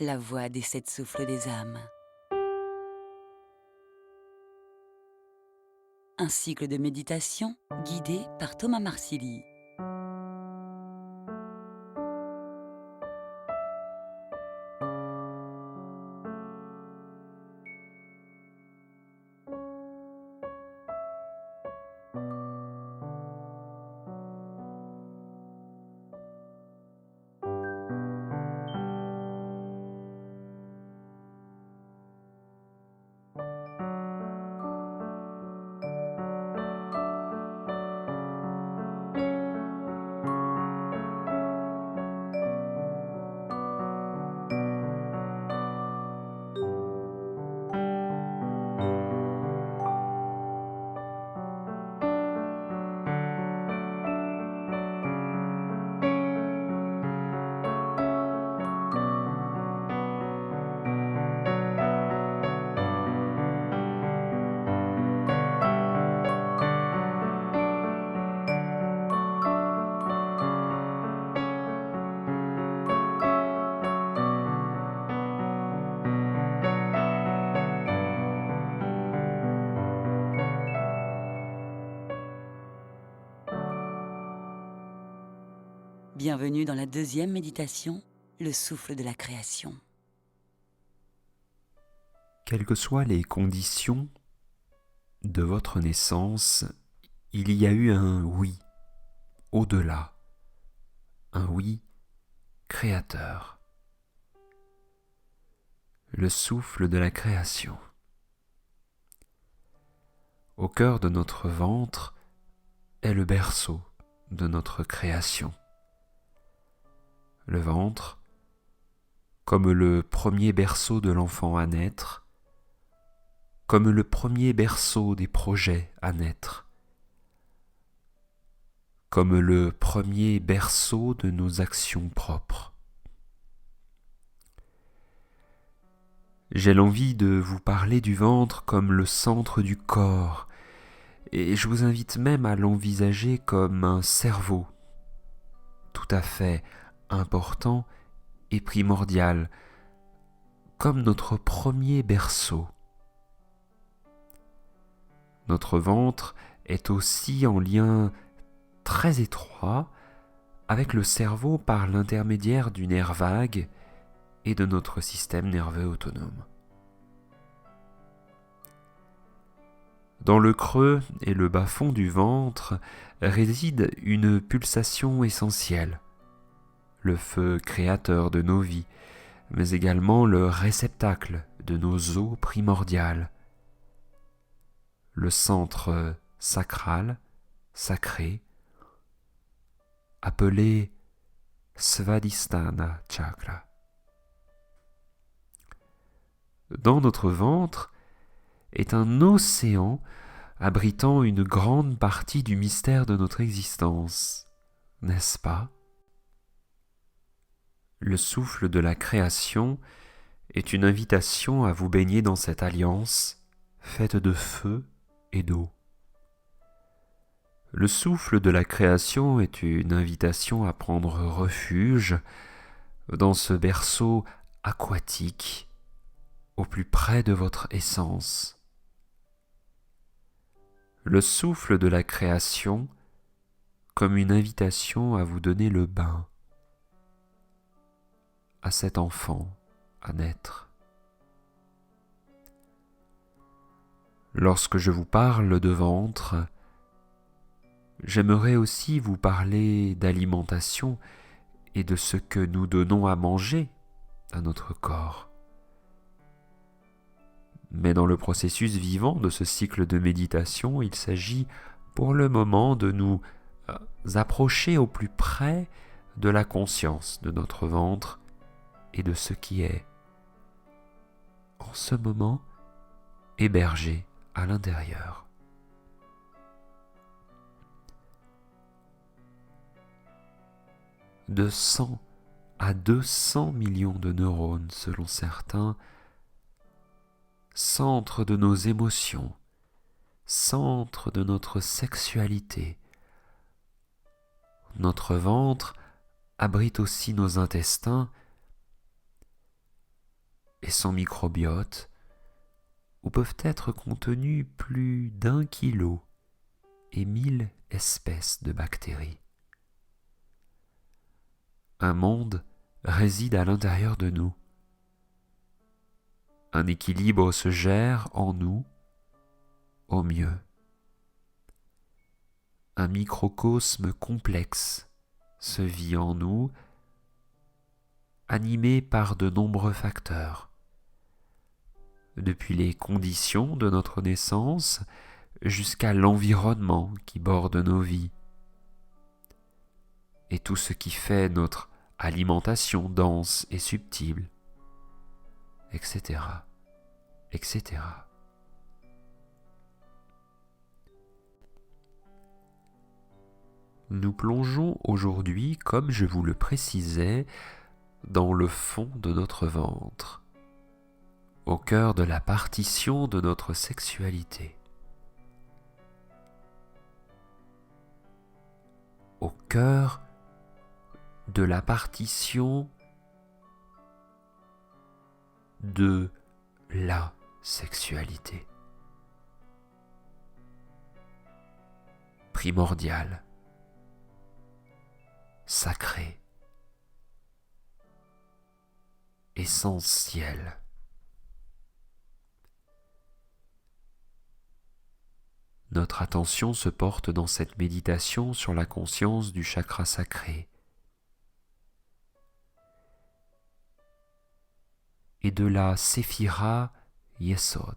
la voix des 7 souffles des âmes. Un cycle de méditation guidé par Thomas Marsili. Bienvenue dans la deuxième méditation, le souffle de la création. Quelles que soient les conditions de votre naissance, il y a eu un oui au-delà, un oui créateur, le souffle de la création. Au cœur de notre ventre est le berceau de notre création. Le ventre, comme le premier berceau de l'enfant à naître, comme le premier berceau des projets à naître, comme le premier berceau de nos actions propres. J'ai l'envie de vous parler du ventre comme le centre du corps, et je vous invite même à l'envisager comme un cerveau, tout à fait important et primordial, comme notre premier berceau. Notre ventre est aussi en lien très étroit avec le cerveau par l'intermédiaire du nerf vague et de notre système nerveux autonome. Dans le creux et le bas-fond du ventre réside une pulsation essentielle, le feu créateur de nos vies, mais également le réceptacle de nos eaux primordiales, le centre sacral, sacré, appelé Svadhisthana Chakra. Dans notre ventre est un océan abritant une grande partie du mystère de notre existence, n'est-ce pas ? Le souffle de la création est une invitation à vous baigner dans cette alliance faite de feu et d'eau. Le souffle de la création est une invitation à prendre refuge dans ce berceau aquatique au plus près de votre essence. Le souffle de la création comme une invitation à vous donner le bain à cet enfant à naître. Lorsque je vous parle de ventre, j'aimerais aussi vous parler d'alimentation et de ce que nous donnons à manger à notre corps. Mais dans le processus vivant de ce cycle de méditation, il s'agit pour le moment de nous approcher au plus près de la conscience de notre ventre et de ce qui est, en ce moment, hébergé à l'intérieur. De 100 à 200 millions de neurones, selon certains, centre de nos émotions, centre de notre sexualité. Notre ventre abrite aussi nos intestins et son microbiote, où peuvent être contenus plus d'1 kilo et 1000 espèces de bactéries. Un monde réside à l'intérieur de nous. Un équilibre se gère en nous au mieux. Un microcosme complexe se vit en nous, animé par de nombreux facteurs, depuis les conditions de notre naissance jusqu'à l'environnement qui borde nos vies, et tout ce qui fait notre alimentation dense et subtile, etc., etc. Nous plongeons aujourd'hui, comme je vous le précisais, dans le fond de notre ventre, au cœur de la partition de notre sexualité, au cœur de la partition de la sexualité, primordiale, sacrée, essentielle. Notre attention se porte dans cette méditation sur la conscience du chakra sacré et de la Séphira Yesod,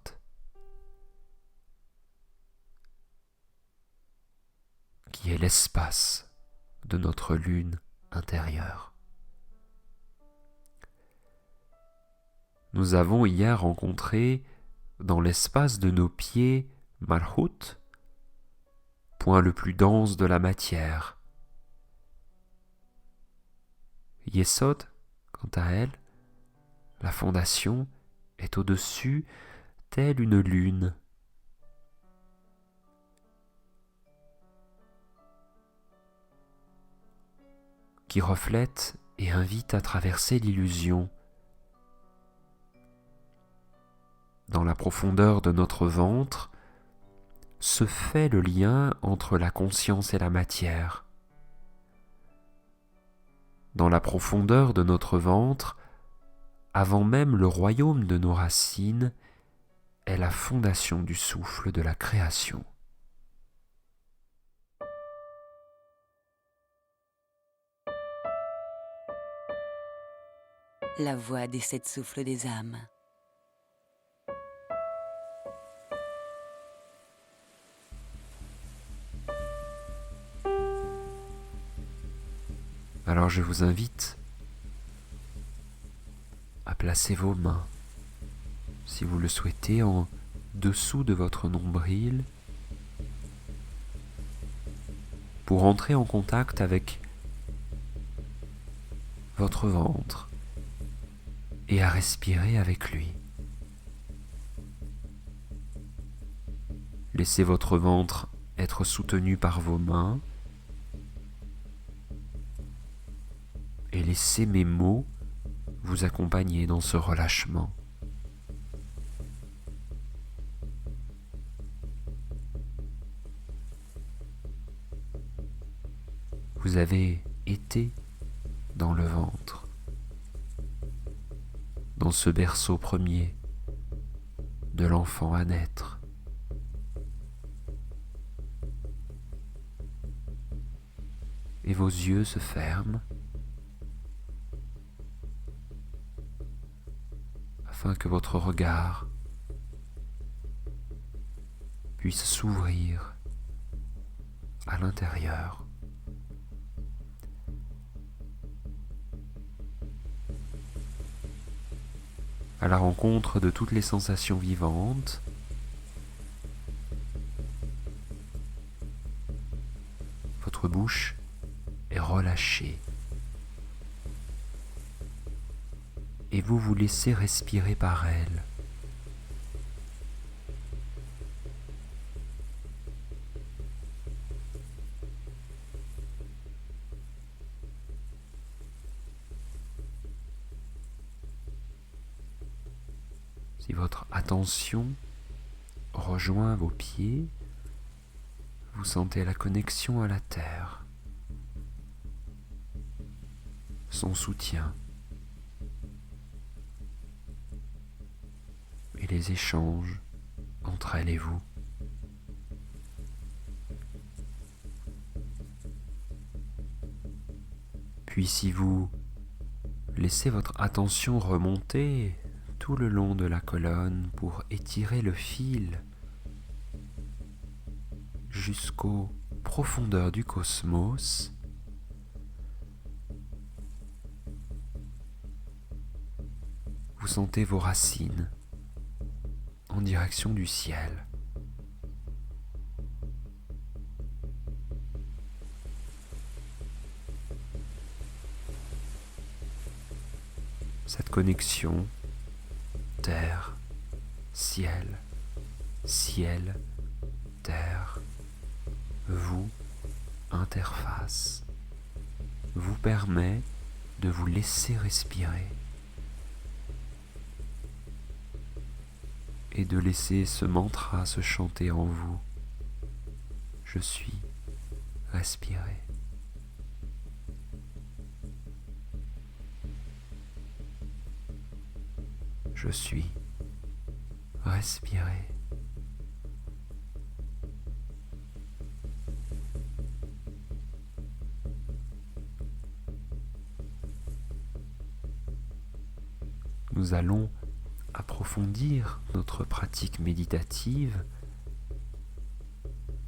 qui est l'espace de notre lune intérieure. Nous avons hier rencontré dans l'espace de nos pieds Malhut, point le plus dense de la matière. Yesod, quant à elle, la fondation, est au-dessus, telle une lune. Qui reflète et invite à traverser l'illusion. Dans la profondeur de notre ventre se fait le lien entre la conscience et la matière. Dans la profondeur de notre ventre, avant même le royaume de nos racines, est la fondation du souffle de la création. La voix des 7 souffles des âmes. Alors je vous invite à placer vos mains, si vous le souhaitez, en dessous de votre nombril pour entrer en contact avec votre ventre et à respirer avec lui. Laissez votre ventre être soutenu par vos mains et laissez mes mots vous accompagner dans ce relâchement. Vous avez été dans le ventre, dans ce berceau premier de l'enfant à naître. Et vos yeux se ferment afin que votre regard puisse s'ouvrir à l'intérieur. À la rencontre de toutes les sensations vivantes, votre bouche est relâchée et vous vous laissez respirer par elle. Si votre attention rejoint vos pieds, vous sentez la connexion à la terre, son soutien et les échanges entre elle et vous. Puis si vous laissez votre attention remonter tout le long de la colonne pour étirer le fil jusqu'aux profondeurs du cosmos, vous sentez vos racines en direction du ciel. Cette connexion terre, ciel, ciel, terre, vous, interface, vous permet de vous laisser respirer et de laisser ce mantra se chanter en vous. Je suis respiré. Je suis respiré. Nous allons approfondir notre pratique méditative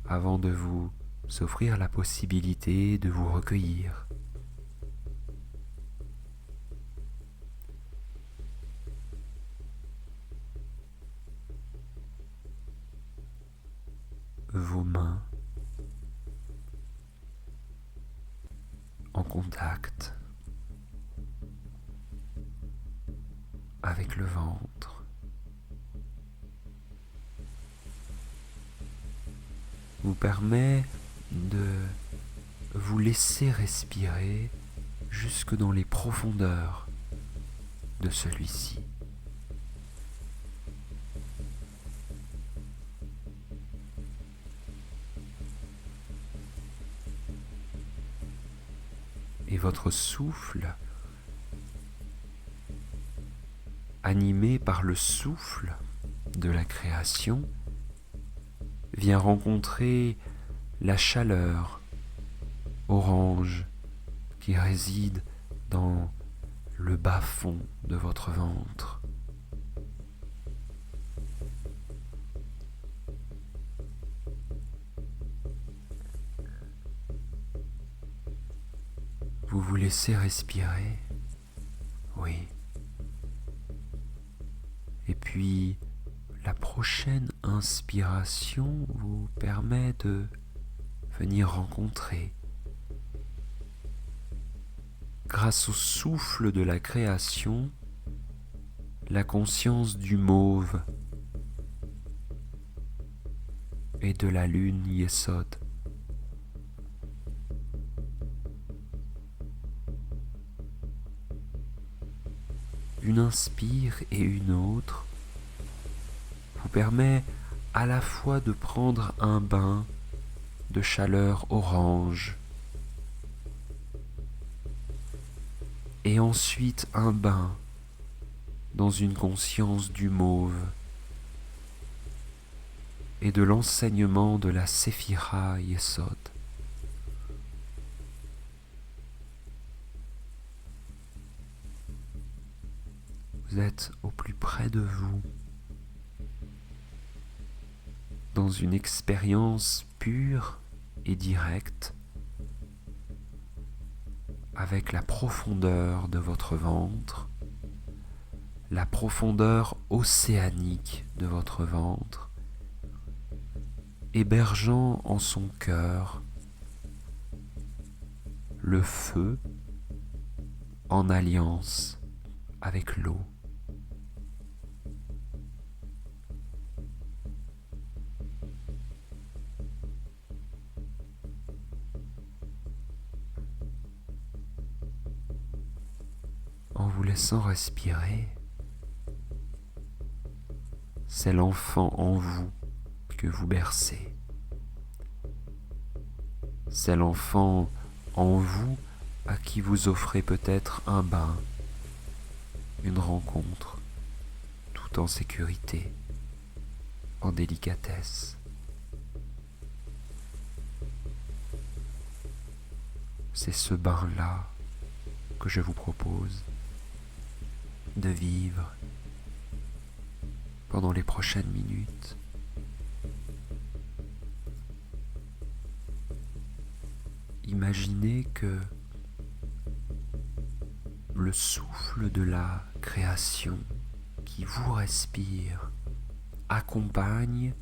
avant de vous offrir la possibilité de vous recueillir. Vos mains en contact avec le ventre. Vous permet de vous laisser respirer jusque dans les profondeurs de celui-ci. Et votre souffle, animé par le souffle de la création, vient rencontrer la chaleur orange qui réside dans le bas-fond de votre ventre. Vous vous laissez respirer, oui. Et puis, la prochaine inspiration vous permet de venir rencontrer, grâce au souffle de la création, la conscience du mauve et de la lune Yesod. Une inspire et une autre vous permet à la fois de prendre un bain de chaleur orange et ensuite un bain dans une conscience du mauve et de l'enseignement de la Séphira Yesod. Vous êtes au plus près de vous, dans une expérience pure et directe avec la profondeur de votre ventre, la profondeur océanique de votre ventre, hébergeant en son cœur le feu en alliance avec l'eau. En vous laissant respirer, c'est l'enfant en vous que vous bercez. C'est l'enfant en vous à qui vous offrez peut-être un bain, une rencontre, tout en sécurité, en délicatesse. C'est ce bain-là que je vous propose de vivre pendant les prochaines minutes. Imaginez que le souffle de la création qui vous respire accompagne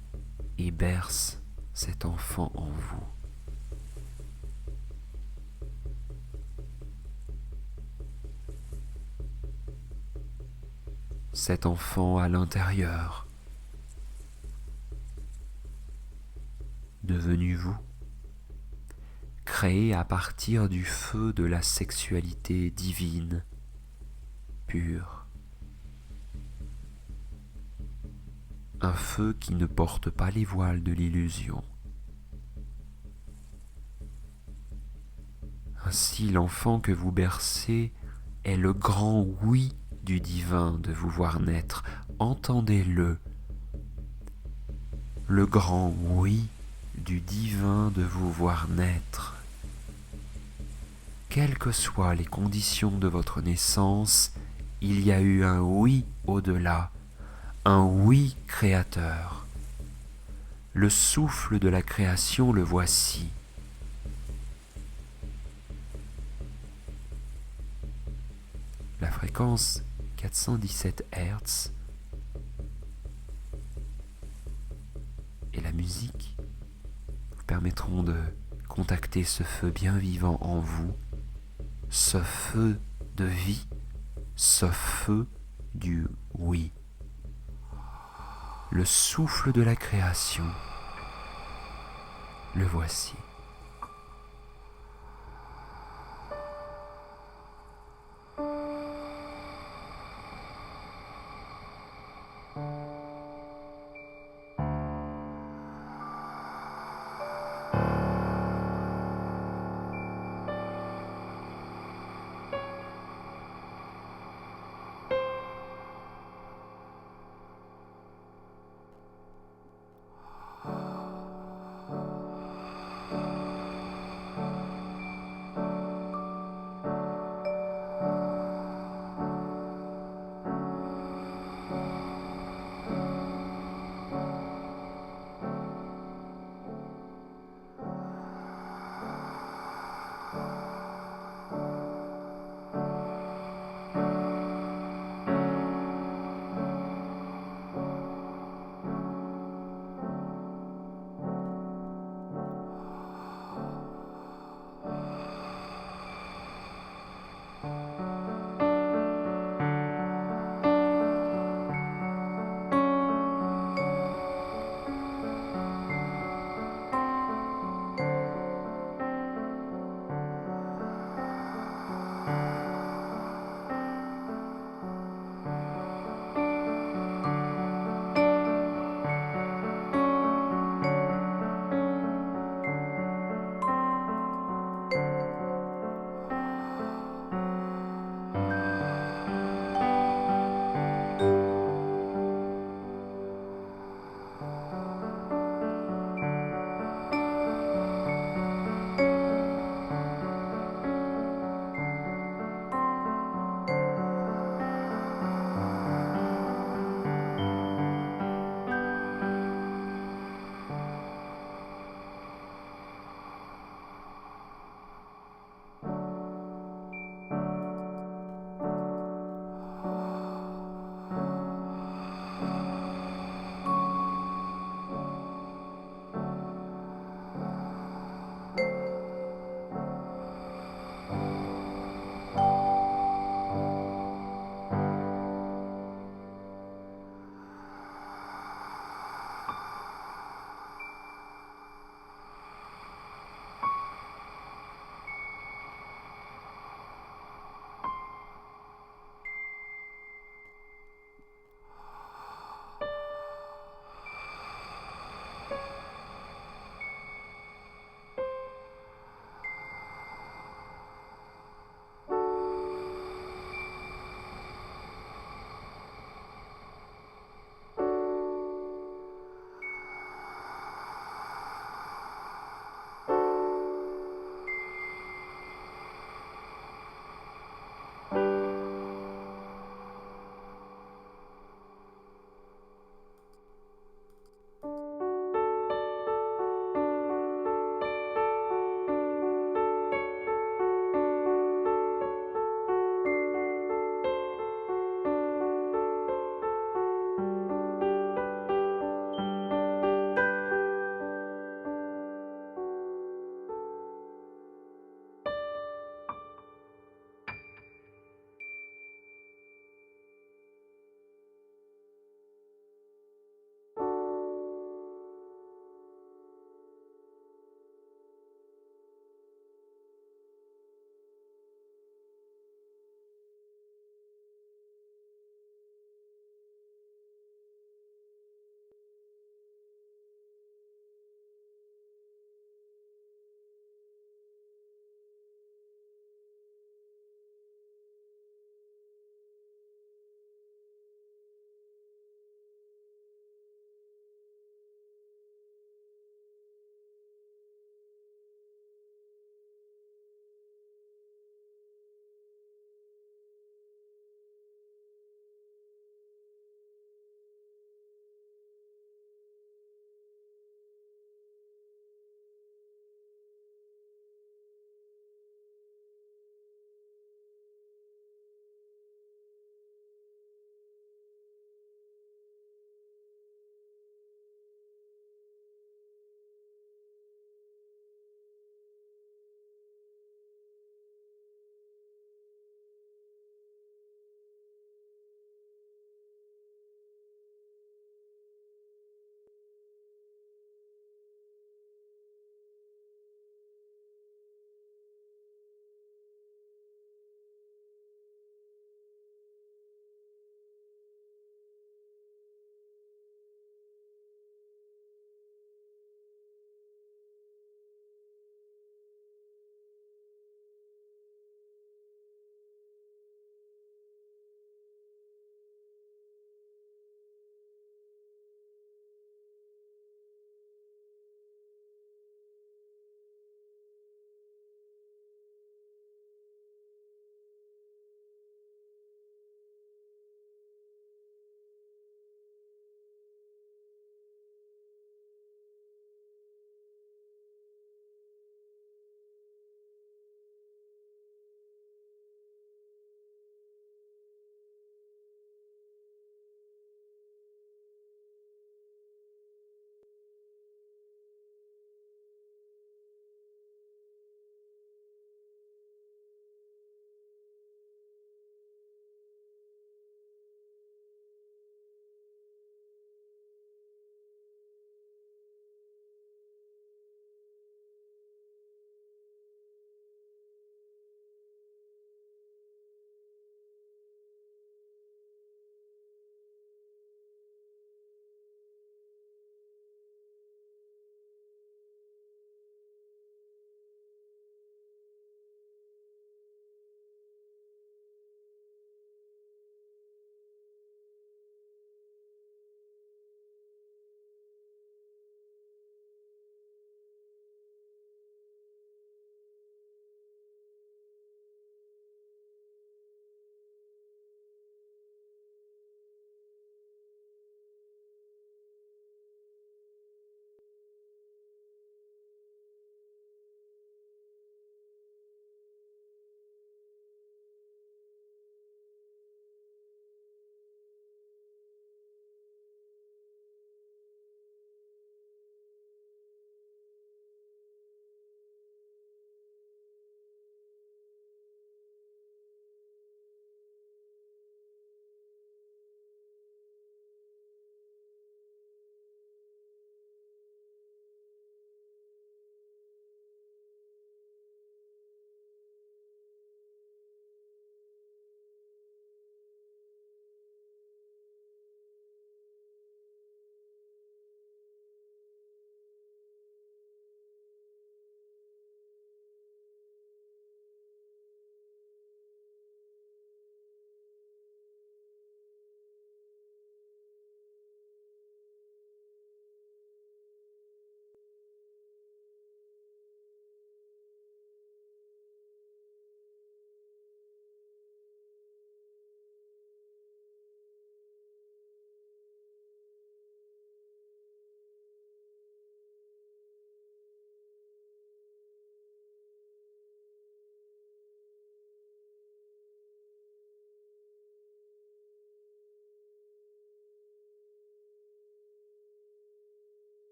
et berce cet enfant en vous. Cet enfant à l'intérieur, devenu vous, créé à partir du feu de la sexualité divine, pure. Un feu qui ne porte pas les voiles de l'illusion. Ainsi, l'enfant que vous bercez est le grand oui du divin de vous voir naître. Entendez-le. Le grand oui du divin de vous voir naître. Quelles que soient les conditions de votre naissance, il y a eu un oui au-delà, un oui créateur. Le souffle de la création, le voici. La fréquence 417 Hz et la musique vous permettront de contacter ce feu bien vivant en vous, ce feu de vie, ce feu du oui. Le souffle de la création, le voici.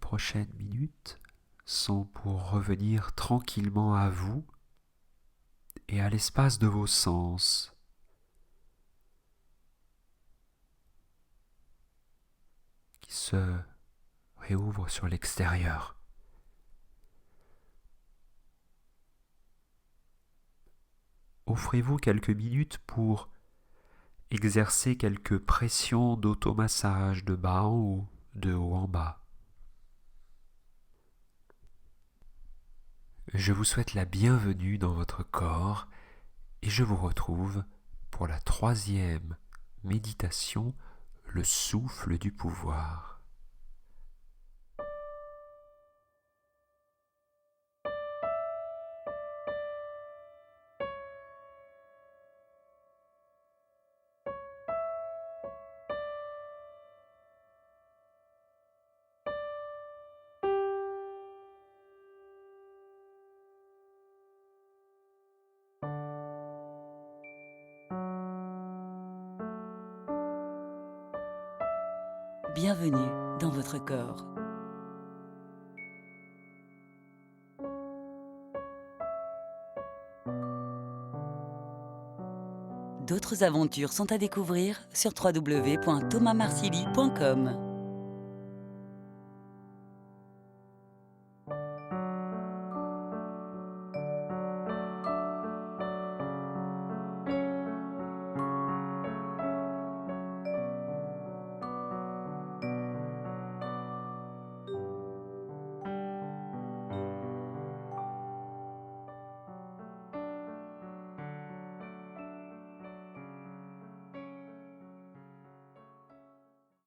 prochaines minutes sont pour revenir tranquillement à vous et à l'espace de vos sens. Qui se réouvrent sur l'extérieur. Offrez-vous quelques minutes pour exercer quelques pressions d'automassage de bas en haut, de haut en bas. Je vous souhaite la bienvenue dans votre corps et je vous retrouve pour la 3e méditation, le souffle du pouvoir. Bienvenue dans votre corps. D'autres aventures sont à découvrir sur www.thomasmarsili.com.